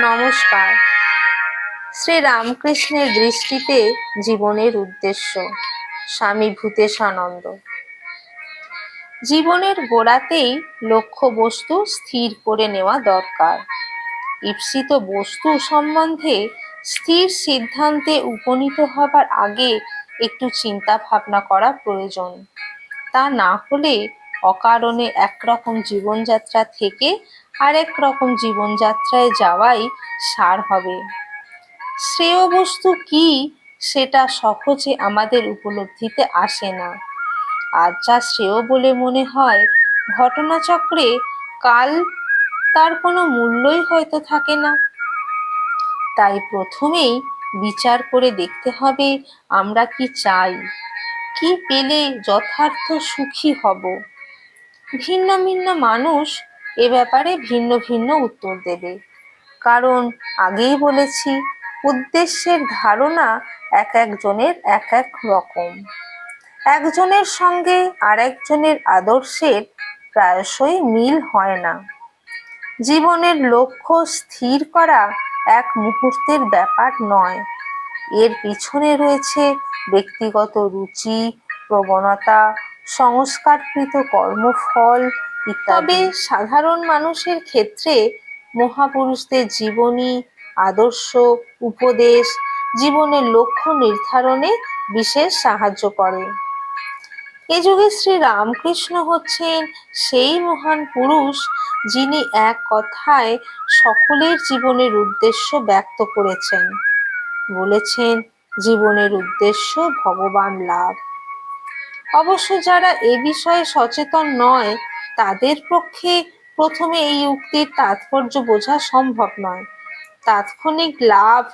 নমস্কার। শ্রী রামকৃষ্ণের দৃষ্টিতে জীবনের উদ্দেশ্য। স্বামী ভূতেশানন্দ। জীবনের গোড়াতেই লক্ষ্য বস্তু স্থির করে নেওয়া দরকার। ঈপ্সিত বস্তু সম্বন্ধে স্থির সিদ্ধান্তে উপনীত হবার আগে একটু চিন্তা ভাবনা করা প্রয়োজন। তা না হলে অকারণে একরকম জীবনযাত্রা থেকে আরেক রকম জীবনযাত্রায় যাওয়াই সার হবে। শ্রেয় বস্তু কি সেটা সহজে আমাদের উপলব্ধিতে আসে না। আর যা শ্রেয় বলে মনে হয় ঘটনাচক্রে কাল তার কোনো মূল্যই হয়তো থাকে না। তাই প্রথমেই বিচার করে দেখতে হবে আমরা কি চাই, কি পেলে যথার্থ সুখী হব। ভিন্ন ভিন্ন মানুষ এ ব্যাপারে ভিন্ন ভিন্ন উত্তর দেবে, কারণ আগেই বলেছি উদ্দেশ্যের ধারণা এক একজনের এক এক রকম। একজনের সঙ্গে আরেকজনের আদর্শের প্রায়শই মিল হয় না। জীবনের লক্ষ্য স্থির করা এক মুহূর্তের ব্যাপার নয়, এর পিছনে রয়েছে ব্যক্তিগত রুচি, প্রবণতা, সংস্কারকৃত কর্মফল ইত্যাদি। তবে সাধারণ মানুষের ক্ষেত্রে মহাপুরুষদের জীবনী, আদর্শ, উপদেশ জীবনের লক্ষ্য নির্ধারণে বিশেষ সাহায্য করে। এ যুগে শ্রী রামকৃষ্ণ হচ্ছেন সেই মহান পুরুষ যিনি এক কথায় সকলের জীবনের উদ্দেশ্য ব্যক্ত করেছেন। বলেছেন জীবনের উদ্দেশ্য ভগবান লাভ। অবশ্য যারা এ বিষয়ে সচেতন নয় তাদের পক্ষে প্রথমে এই উক্তির তাৎপর্য বোঝা সম্ভব নয়। তাৎক্ষণিক লাভ,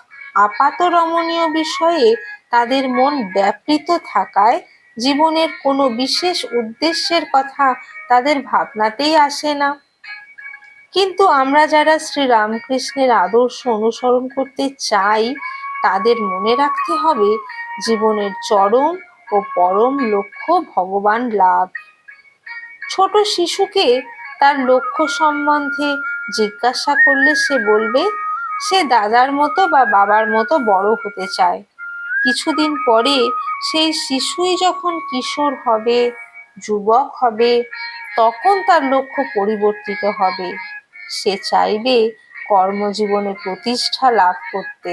আপাত রমণীয় বিষয়ে তাদের মন ব্যাপৃত থাকায় জীবনের কোনো বিশেষ উদ্দেশ্যের কথা তাদের ভাবনাতেই আসে না। কিন্তু আমরা যারা শ্রী রামকৃষ্ণের আদর্শ অনুসরণ করতে চাই তাদের মনে রাখতে হবে জীবনের চরম ও পরম লক্ষ্য ভগবান লাভ। ছোট শিশুকে তার লক্ষ্য সম্বন্ধে জিজ্ঞাসা করলে সে বলবে সে দাদার মতো বা বাবার মতো বড় হতে চায়। কিছুদিন পরে সেই শিশুই যখন কিশোর হবে, যুবক হবে, তখন তার লক্ষ্য পরিবর্তিত হবে। সে চাইবে কর্মজীবনে প্রতিষ্ঠা লাভ করতে,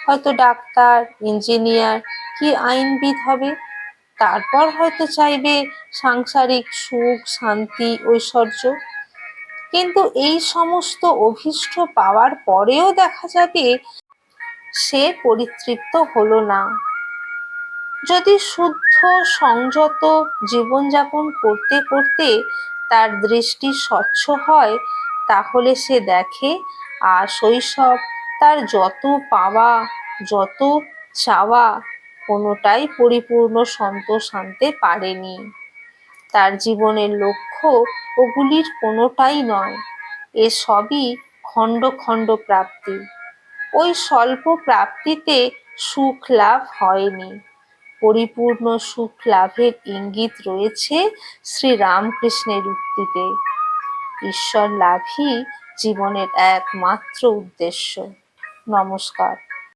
হয়তো ডাক্তার, ইঞ্জিনিয়ার কি আইনবিদ হবে। তারপর হয়তো চাইবে সাংসারিক সুখ, শান্তি, ঐশ্বর্য। কিন্তু এই সমস্ত অভীষ্ট পাওয়ার পরেও দেখা যাবে সে পরিতৃপ্ত হলো না। যদি শুদ্ধ সংযত জীবনযাপন করতে করতে তার দৃষ্টি স্বচ্ছ হয় তাহলে সে দেখে আর শৈশব তার যত পাওয়া, যত চাওয়া কোনোটাই পরিপূর্ণ সন্তোষ আনতে পারেনি। তার জীবনের লক্ষ্য ওগুলির কোনোটাই নয়, এ সবই খণ্ড খণ্ড প্রাপ্তি। ওই স্বল্প প্রাপ্তিতে সুখ লাভ হয়নি। পরিপূর্ণ সুখ লাভের ইঙ্গিত রয়েছে শ্রী রামকৃষ্ণের উক্তিতে। ঈশ্বর লাভই জীবনের একমাত্র উদ্দেশ্য। নমস্কার।